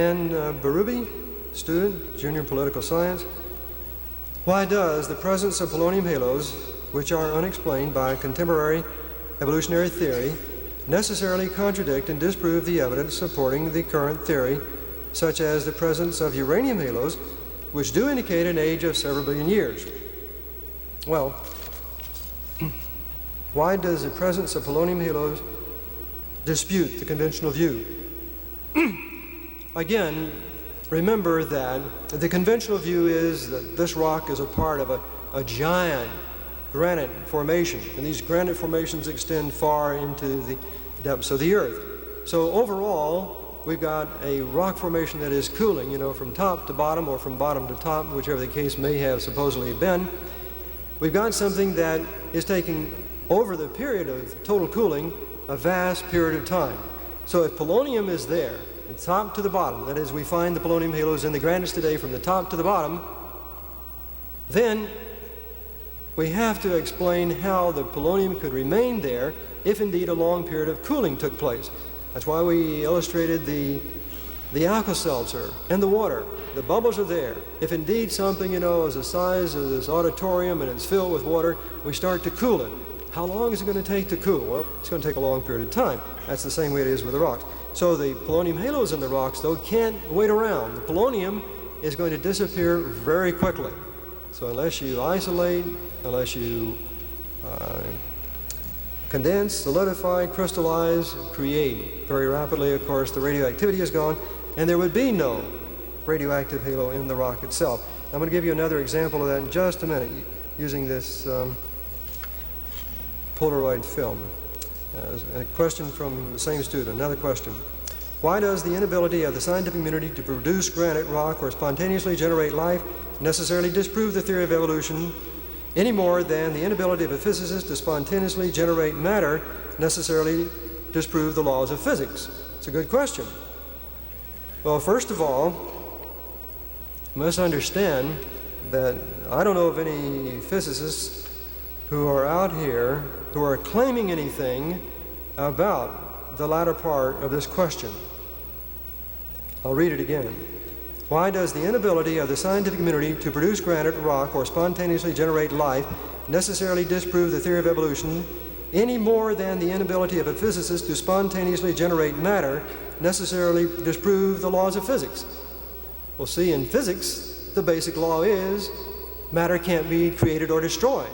And Barubi, student, junior political science. Why does the presence of polonium halos, which are unexplained by contemporary evolutionary theory, necessarily contradict and disprove the evidence supporting the current theory, such as the presence of uranium halos, which do indicate an age of several billion years? Well, why does the presence of polonium halos dispute the conventional view? Again, remember that the conventional view is that this rock is a part of a giant granite formation, and these granite formations extend far into the depths of the earth. So overall, we've got a rock formation that is cooling, from top to bottom or from bottom to top, whichever the case may have supposedly been. We've got something that is taking, over the period of total cooling, a vast period of time. So if polonium is there, the top to the bottom, that is, we find the polonium halos in the granites today from the top to the bottom, then we have to explain how the polonium could remain there if indeed a long period of cooling took place. That's why we illustrated the Alka-Seltzer and the water. The bubbles are there. If indeed something, is the size of this auditorium and it's filled with water, we start to cool it. How long is it going to take to cool? Well, it's going to take a long period of time. That's the same way it is with the rocks. So the polonium halos in the rocks, though, can't wait around. The polonium is going to disappear very quickly. So unless you isolate, unless you condense, solidify, crystallize, create very rapidly, of course, the radioactivity is gone, and there would be no radioactive halo in the rock itself. I'm going to give you another example of that in just a minute using this Polaroid film. A question from the same student, another question. Why does the inability of the scientific community to produce granite, rock, or spontaneously generate life necessarily disprove the theory of evolution any more than the inability of a physicist to spontaneously generate matter necessarily disprove the laws of physics? It's a good question. Well, first of all, you must understand that I don't know of any physicists who are out here who are claiming anything about the latter part of this question. I'll read it again. Why does the inability of the scientific community to produce granite, rock, or spontaneously generate life necessarily disprove the theory of evolution any more than the inability of a physicist to spontaneously generate matter necessarily disprove the laws of physics? Well, see, in physics, the basic law is matter can't be created or destroyed.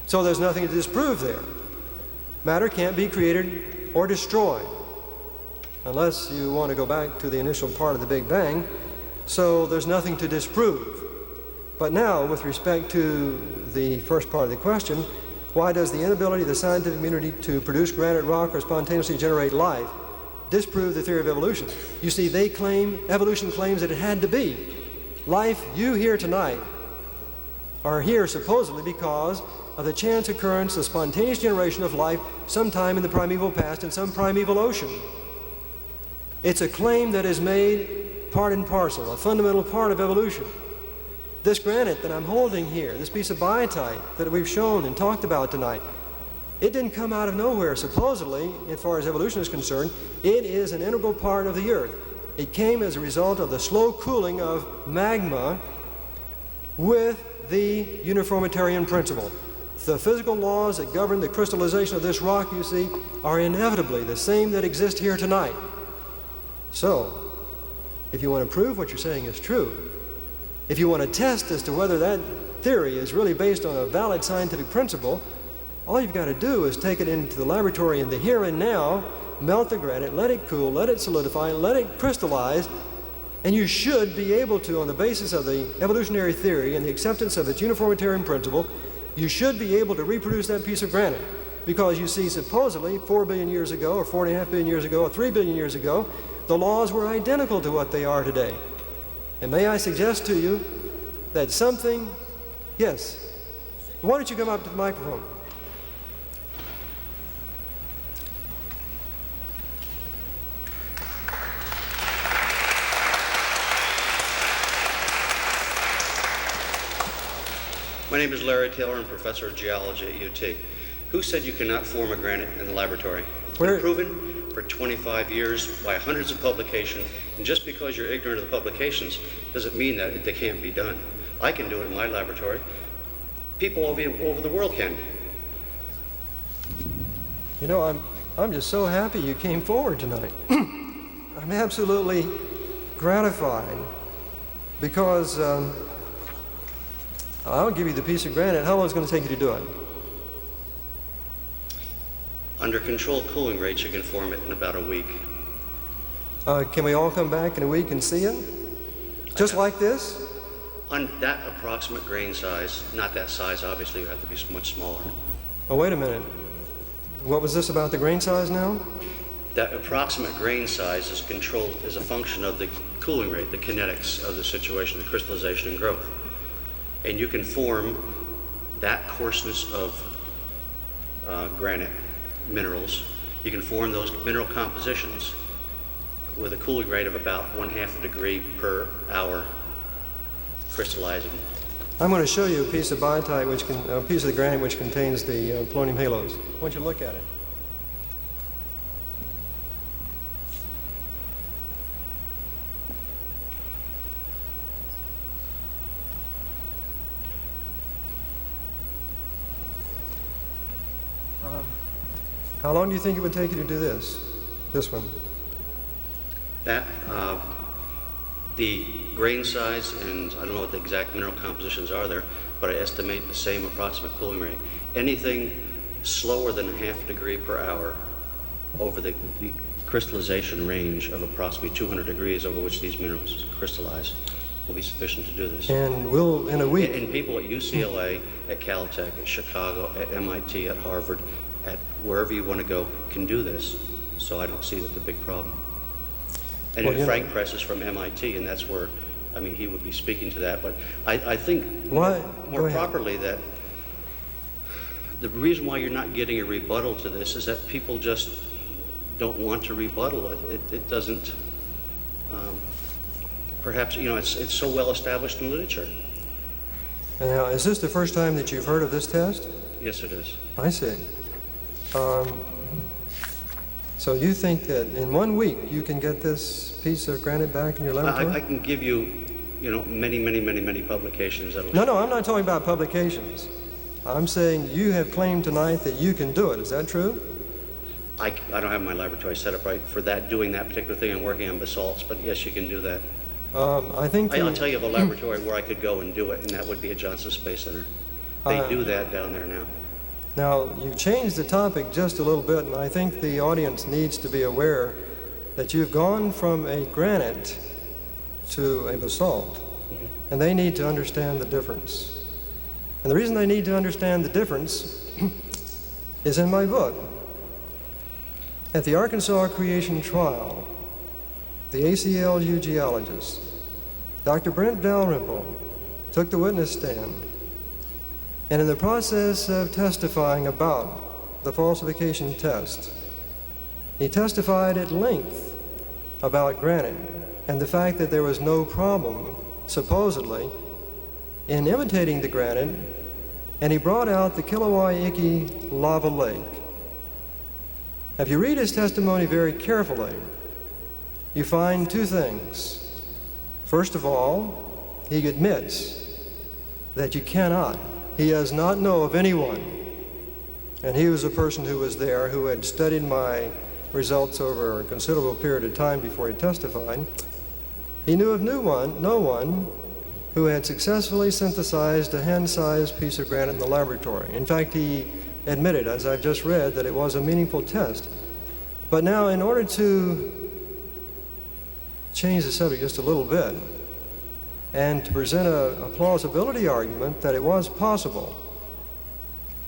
So there's nothing to disprove there. Matter can't be created or destroyed, unless you want to go back to the initial part of the Big Bang. So there's nothing to disprove. But now, with respect to the first part of the question, why does the inability of the scientific community to produce granite, rock, or spontaneously generate life disprove the theory of evolution? You see, they claim, evolution claims that it had to be. Life you here tonight are here supposedly because of the chance occurrence of spontaneous generation of life sometime in the primeval past in some primeval ocean. It's a claim that is made part and parcel, a fundamental part of evolution. This granite that I'm holding here, this piece of biotite that we've shown and talked about tonight, it didn't come out of nowhere, supposedly, as far as evolution is concerned. It is an integral part of the Earth. It came as a result of the slow cooling of magma with the uniformitarian principle. The physical laws that govern the crystallization of this rock, you see, are inevitably the same that exist here tonight. So, if you want to prove what you're saying is true, if you want to test as to whether that theory is really based on a valid scientific principle, all you've got to do is take it into the laboratory in the here and now, melt the granite, let it cool, let it solidify, let it crystallize, and you should be able to, on the basis of the evolutionary theory and the acceptance of its uniformitarian principle, you should be able to reproduce that piece of granite. Because you see, supposedly, 4 billion years ago, or 4.5 billion years ago, or 3 billion years ago, the laws were identical to what they are today. And may I suggest to you that something, yes, why don't you come up to the microphone? My name is Larry Taylor. I'm professor of geology at UT. Who said you cannot form a granite in the laboratory? It's been proven for 25 years by hundreds of publications, and just because you're ignorant of the publications doesn't mean that they can't be done. I can do it in my laboratory. People over the world can. You know, I'm just so happy you came forward tonight. I'm absolutely gratified because I'll give you the piece of granite. How long is it going to take you to do it? Under controlled cooling rates, you can form it in about a week. Can we all come back in a week and see it? Just like this? On that approximate grain size, not that size, obviously, you have to be much smaller. Oh, wait a minute. What was this about the grain size now? That approximate grain size is controlled as a function of the cooling rate, the kinetics of the situation, the crystallization and growth. And you can form that coarseness of granite minerals. You can form those mineral compositions with a cooling rate of about 1/2 degree per hour crystallizing. I'm going to show you a piece of biotite, a piece of the granite which contains the polonium halos. I want you to look at it. How long do you think it would take you to do this one? That, the grain size, and I don't know what the exact mineral compositions are there, but I estimate the same approximate cooling rate. Anything slower than 1/2 degree per hour over the crystallization range of approximately 200 degrees over which these minerals crystallize will be sufficient to do this. And we'll, in a week. And people at UCLA, at Caltech, at Chicago, at MIT, at Harvard, at wherever you want to go can do this. So I don't see that the big problem. And well, Frank Press is from MIT, and that's where, I mean, he would be speaking to that. But I think more properly that the reason why you're not getting a rebuttal to this is that people just don't want to rebuttal it. It doesn't, perhaps, you know, it's so well established in literature. And now, is this the first time that you've heard of this test? Yes, it is. I see. So you think that in 1 week you can get this piece of granite back in your laboratory? I can give you, you know, many publications. No, I'm not talking about publications. I'm saying you have claimed tonight that you can do it. Is that true? I don't have my laboratory set up right for that, doing that particular thing. I'm working on basalts, but yes, you can do that. I think I'll tell you of a laboratory where I could go and do it, and that would be at Johnson Space Center. They do that down there now. Now, you've changed the topic just a little bit, and I think the audience needs to be aware that you've gone from a granite to a basalt, and they need to understand the difference. And the reason they need to understand the difference is in my book. At the Arkansas Creation Trial, the ACLU geologist, Dr. Brent Dalrymple, took the witness stand. And in the process of testifying about the falsification test, he testified at length about granite and the fact that there was no problem, supposedly, in imitating the granite, and he brought out the Kilauea lava lake. If you read his testimony very carefully, you find two things. First of all, he admits that you cannot. He does not know of anyone, and he was a person who was there who had studied my results over a considerable period of time before he testified. He knew of no one who had successfully synthesized a hand-sized piece of granite in the laboratory. In fact, he admitted, as I've just read, that it was a meaningful test. But now, in order to change the subject just a little bit, and to present a plausibility argument that it was possible.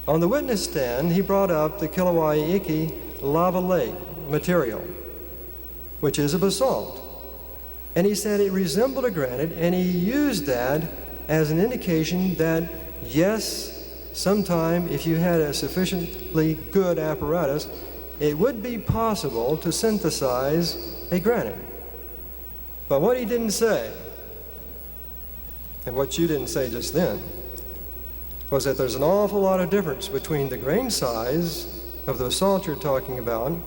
On the witness stand, he brought up the Kilauea lava lake material, which is a basalt. And he said it resembled a granite, and he used that as an indication that, yes, sometime if you had a sufficiently good apparatus, it would be possible to synthesize a granite. But what he didn't say, and what you didn't say just then, was that there's an awful lot of difference between the grain size of the basalt you're talking about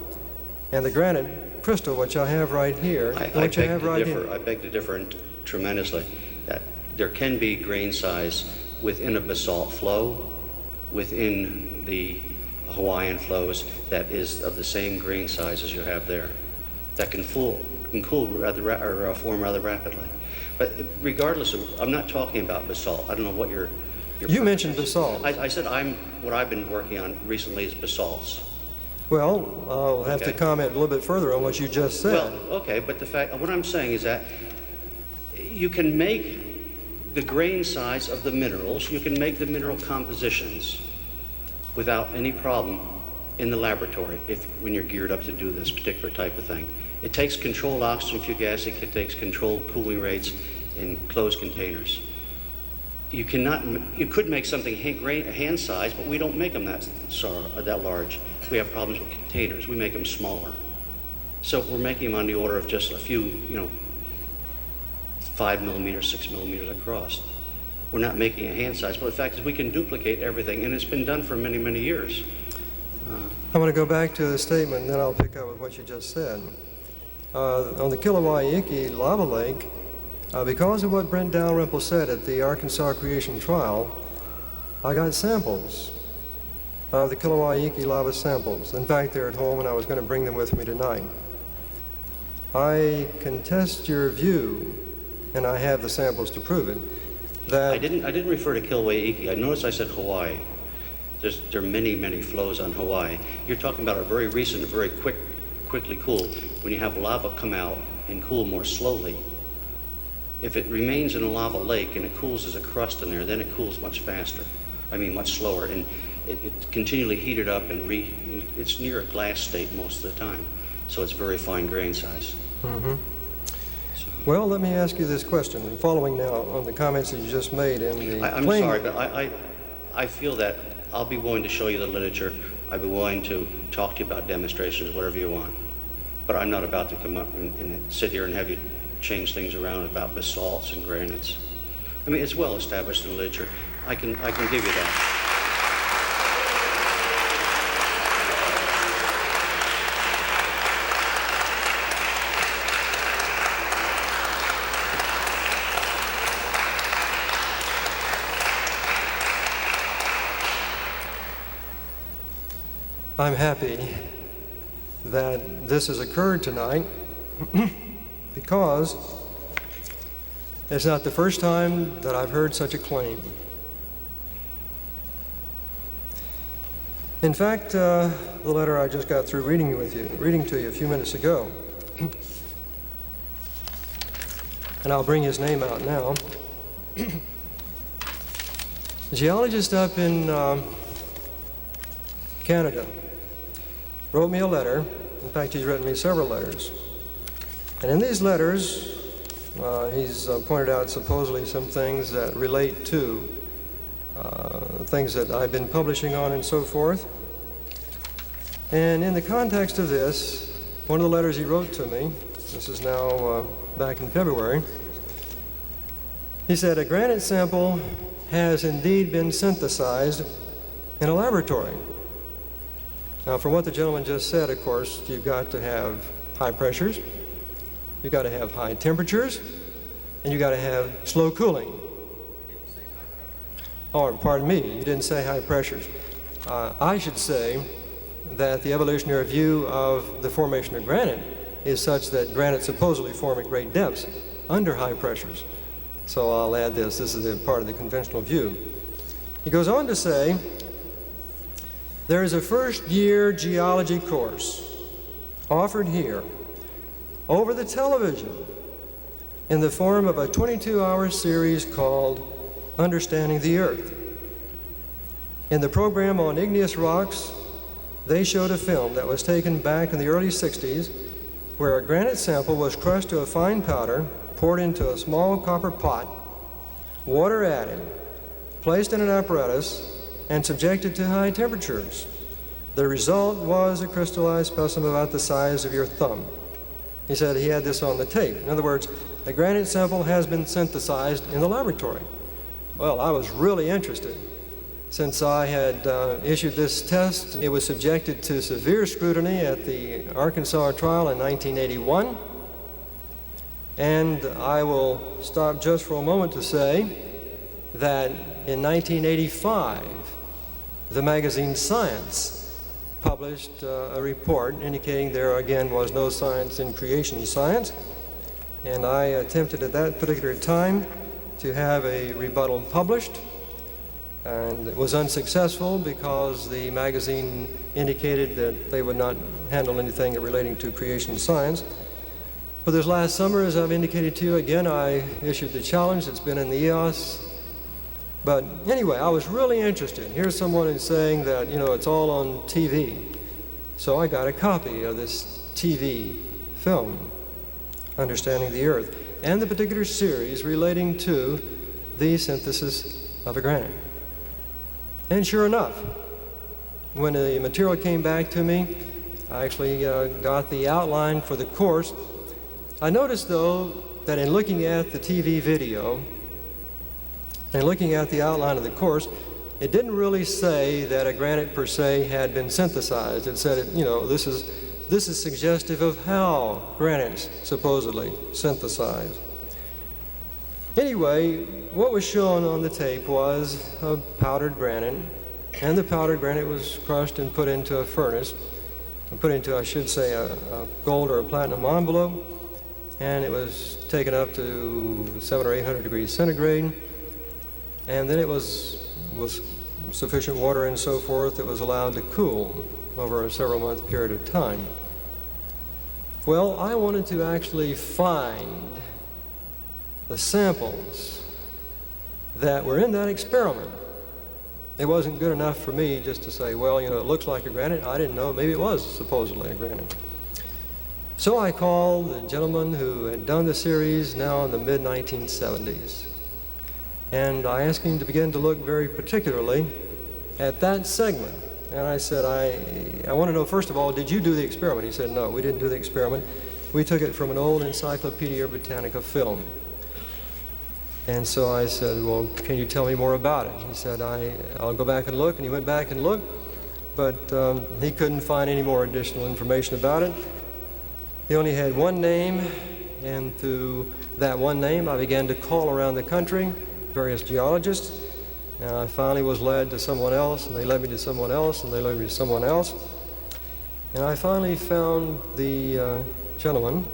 and the granite crystal, which I have right here, I which I have right here. I beg to differ tremendously. That there can be grain size within a basalt flow, within the Hawaiian flows, that is of the same grain size as you have there, that can cool rather or form rather rapidly. But regardless of, I'm not talking about basalt. I don't know what your You mentioned basalt. I said what I've been working on recently is basalts. Well, I'll have to comment a little bit further on what you just said. Well, okay, but what I'm saying is that you can make the grain size of the minerals, you can make the mineral compositions without any problem in the laboratory when you're geared up to do this particular type of thing. It takes controlled oxygen fugacity, it takes controlled cooling rates in closed containers. You could make something hand size, but we don't make them that large. We have problems with containers. We make them smaller. So we're making them on the order of just a few, 5 millimeters, 6 millimeters across. We're not making a hand size, but the fact is we can duplicate everything, and it's been done for many, many years. I'm going to go back to the statement, and then I'll pick up with what you just said. On the Kilauea lava lake, because of what Brent Dalrymple said at the Arkansas Creation Trial, I got samples of the Kilauea lava samples. In fact, they're at home, and I was going to bring them with me tonight. I contest your view, and I have the samples to prove it, that I didn't refer to Kilauea. I noticed I said Hawaii. There are many, many flows on Hawaii. You're talking about a very recent, very quickly cool. When you have lava come out and cool more slowly, if it remains in a lava lake and it cools as a crust in there, then it cools much faster. Much slower, and it's continually heated up and it's near a glass state most of the time. So it's very fine grain size. Mm-hmm. Well, let me ask you this question, following now on the comments that you just made in the I'm sorry, but I feel that I'll be willing to show you the literature. I'd be willing to talk to you about demonstrations, whatever you want. But I'm not about to come up and sit here and have you change things around about basalts and granites. It's well established in the literature. I can give you that. I'm happy that this has occurred tonight because it's not the first time that I've heard such a claim. In fact, the letter I just got through reading to you a few minutes ago, and I'll bring his name out now. A geologist up in Canada wrote me a letter. In fact, he's written me several letters. And in these letters, he's pointed out supposedly some things that relate to things that I've been publishing on and so forth. And in the context of this, one of the letters he wrote to me, this is now back in February, he said, a granite sample has indeed been synthesized in a laboratory. Now, from what the gentleman just said, of course, you've got to have high pressures, you've got to have high temperatures, and you've got to have slow cooling. Oh, pardon me, you didn't say high pressures. I should say that the evolutionary view of the formation of granite is such that granite supposedly form at great depths under high pressures. So I'll add this. This is a part of the conventional view. He goes on to say, there is a first-year geology course offered here over the television in the form of a 22-hour series called Understanding the Earth. In the program on igneous rocks, they showed a film that was taken back in the early 60s where a granite sample was crushed to a fine powder, poured into a small copper pot, water added, placed in an apparatus, and subjected to high temperatures. The result was a crystallized specimen about the size of your thumb. He said he had this on the tape. In other words, a granite sample has been synthesized in the laboratory. Well, I was really interested. Since I had issued this test, it was subjected to severe scrutiny at the Arkansas trial in 1981. And I will stop just for a moment to say that in 1985, the magazine Science published a report indicating there again was no science in creation science. And I attempted at that particular time to have a rebuttal published. And it was unsuccessful because the magazine indicated that they would not handle anything relating to creation science. But this last summer, as I've indicated to you, again, I issued the challenge. It's been in the EOS. But anyway, I was really interested. Here's someone who's saying that, you know, it's all on TV. So I got a copy of this TV film, Understanding the Earth, and the particular series relating to the synthesis of a granite. And sure enough, when the material came back to me, I actually got the outline for the course. I noticed, though, that in looking at the TV video and looking at the outline of the course, it didn't really say that a granite per se had been synthesized. It said, you know, this is suggestive of how granites supposedly synthesize. Anyway, what was shown on the tape was a powdered granite, and the powdered granite was crushed and put into a furnace, put into, I should say, a gold or a platinum envelope, and it was taken up to 700 or 800 degrees centigrade, and then it was with sufficient water and so forth, it was allowed to cool over a several-month period of time. Well, I wanted to actually find the samples that were in that experiment. It wasn't good enough for me just to say, well, you know, it looks like a granite. I didn't know. Maybe it was supposedly a granite. So I called the gentleman who had done the series now in the mid-1970s. And I asked him to begin to look very particularly at that segment. And I said, I want to know, first of all, did you do the experiment? He said, no, we didn't do the experiment. We took it from an old Encyclopedia Britannica film. And so I said, well, can you tell me more about it? He said, I'll go back and look. And he went back and looked, but he couldn't find any more additional information about it. He only had one name, and through that one name, I began to call around the country, various geologists, and I finally was led to someone else, and they led me to someone else, and they led me to someone else. And I finally found the gentleman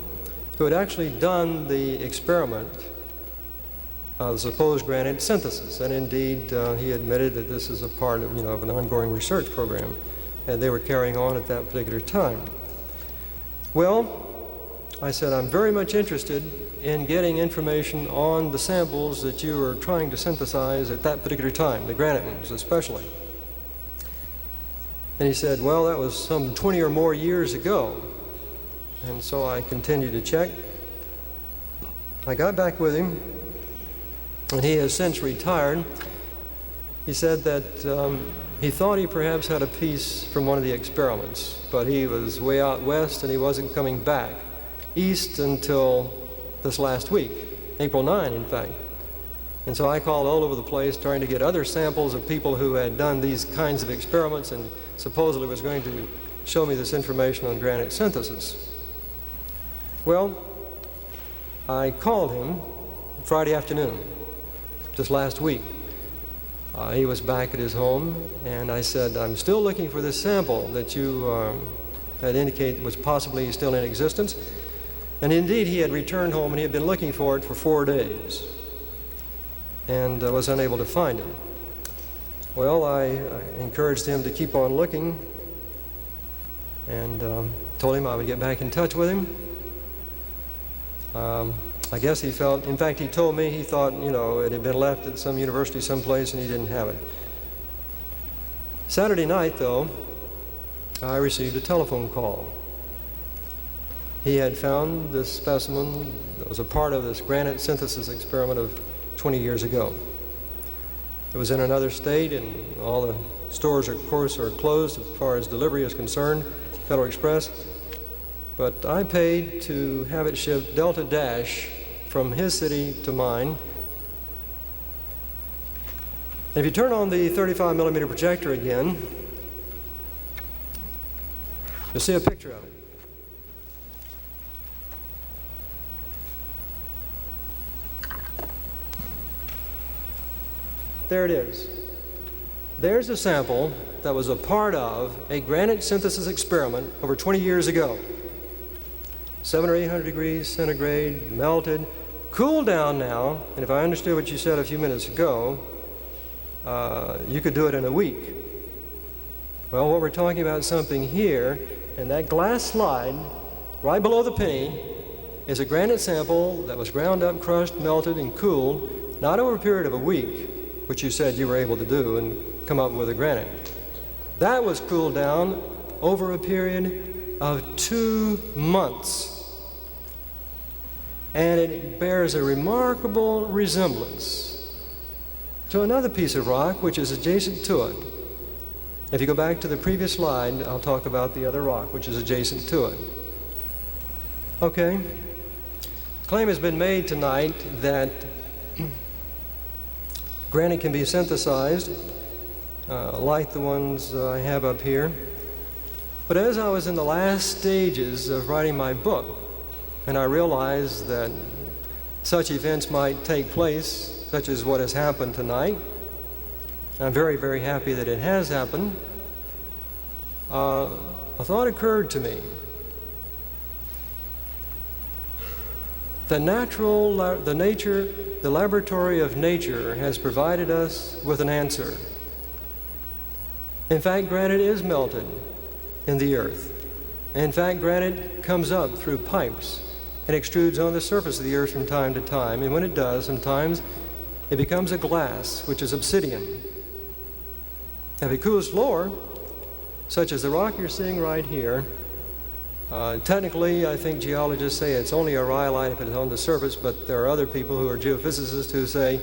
who had actually done the experiment the supposed granite synthesis, and indeed he admitted that this is a part of, of an ongoing research program, and they were carrying on at that particular time. Well, I said, I'm very much interested in getting information on the samples that you were trying to synthesize at that particular time, the granite ones especially. And he said, well, that was some 20 or more years ago. And so I continued to check. I got back with him, and he has since retired. He said that he thought he perhaps had a piece from one of the experiments, but he was way out west and he wasn't coming back east until this last week, April 9, in fact. And so I called all over the place trying to get other samples of people who had done these kinds of experiments and supposedly was going to show me this information on granite synthesis. Well, I called him Friday afternoon, just last week. He was back at his home, and I said, I'm still looking for this sample that you had indicated was possibly still in existence. And indeed, he had returned home, and he had been looking for it for 4 days and was unable to find it. Well, I encouraged him to keep on looking and told him I would get back in touch with him. I guess he felt, in fact, he told me he thought, it had been left at some university someplace and he didn't have it. Saturday night, though, I received a telephone call. He had found this specimen that was a part of this granite synthesis experiment of 20 years ago. It was in another state, and all the stores, of course, are closed as far as delivery is concerned, Federal Express. But I paid to have it shipped Delta Dash from his city to mine. If you turn on the 35 millimeter projector again, you'll see a picture of it. There it is. There's a sample that was a part of a granite synthesis experiment over 20 years ago. 700 or 800 degrees centigrade, melted, cooled down now, and if I understood what you said a few minutes ago, you could do it in a week. Well, what we're talking about is something here, and that glass slide, right below the penny, is a granite sample that was ground up, crushed, melted, and cooled, not over a period of a week, which you said you were able to do and come up with a granite. That was cooled down over a period of 2 months. And it bears a remarkable resemblance to another piece of rock which is adjacent to it. If you go back to the previous slide, I'll talk about the other rock which is adjacent to it. Okay. The claim has been made tonight that granite can be synthesized, like the ones I have up here. But as I was in the last stages of writing my book, and I realized that such events might take place, such as what has happened tonight, I'm very, very happy that it has happened, a thought occurred to me. The laboratory of nature has provided us with an answer. In fact, granite is melted in the earth. In fact, granite comes up through pipes and extrudes on the surface of the earth from time to time. And when it does, sometimes it becomes a glass, which is obsidian. If it cools lower, such as the rock you're seeing right here, technically, I think geologists say it's only a rhyolite if it's on the surface, but there are other people who are geophysicists who say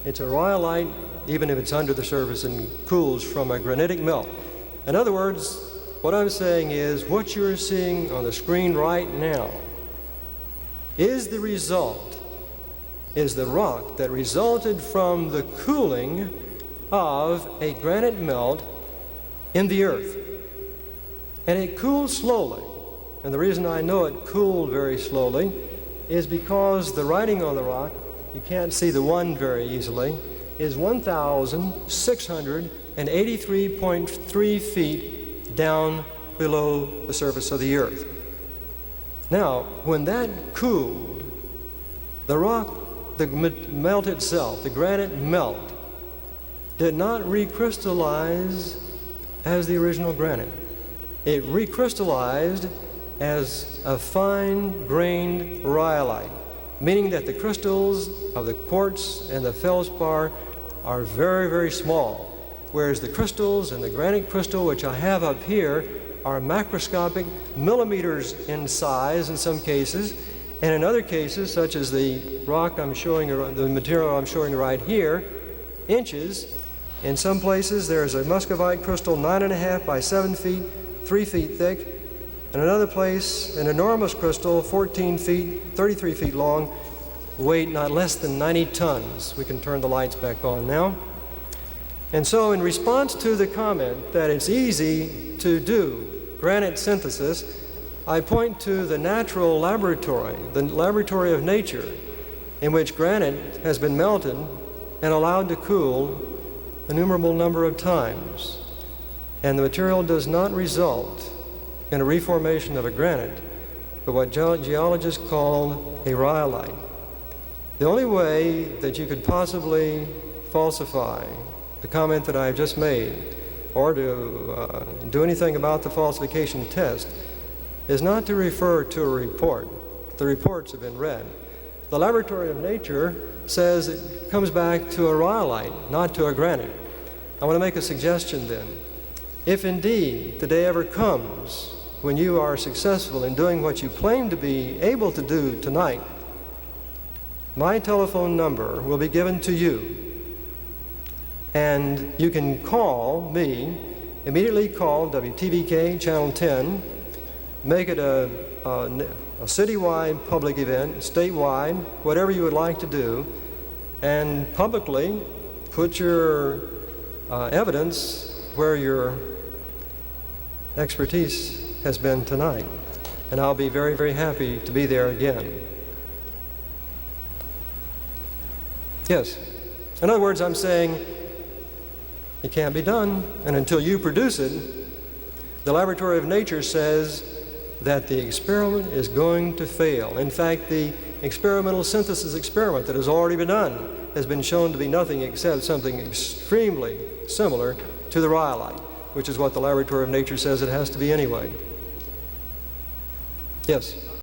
it's a rhyolite even if it's under the surface and cools from a granitic melt. In other words, what I'm saying is what you're seeing on the screen right now is the rock that resulted from the cooling of a granite melt in the earth. And it cooled slowly. And the reason I know it cooled very slowly is because the writing on the rock, you can't see the 1 very easily, is 1,683.3 feet down below the surface of the earth. Now, when that cooled, the rock, the melt itself, the granite melt, did not recrystallize as the original granite. It recrystallized as a fine-grained rhyolite, meaning that the crystals of the quartz and the feldspar are very, very small, whereas the crystals in the granite crystal, which I have up here, are macroscopic, millimeters in size in some cases, and in other cases, such as the rock I'm showing, the material I'm showing right here, inches. In some places, there's a muscovite crystal 9.5 by 7 feet, 3 feet thick. In another place, an enormous crystal, 14 feet, 33 feet long, weight not less than 90 tons. We can turn the lights back on now. And so in response to the comment that it's easy to do granite synthesis, I point to the natural laboratory, the laboratory of nature, in which granite has been melted and allowed to cool an innumerable number of times. And the material does not result in a reformation of a granite, but what geologists call a rhyolite. The only way that you could possibly falsify the comment that I've just made, or to do anything about the falsification test, is not to refer to a report. The reports have been read. The laboratory of nature says it comes back to a rhyolite, not to a granite. I want to make a suggestion then. If indeed the day ever comes when you are successful in doing what you claim to be able to do tonight, my telephone number will be given to you. And you can call me, immediately call WTVK Channel 10, make it a citywide public event, statewide, whatever you would like to do, and publicly put your evidence where your expertise has been tonight. And I'll be very, very happy to be there again. Yes. In other words, I'm saying it can't be done, and until you produce it, the laboratory of nature says that the experiment is going to fail. In fact, the experimental synthesis experiment that has already been done has been shown to be nothing except something extremely similar to the rhyolite, which is what the laboratory of nature says it has to be anyway. Yes?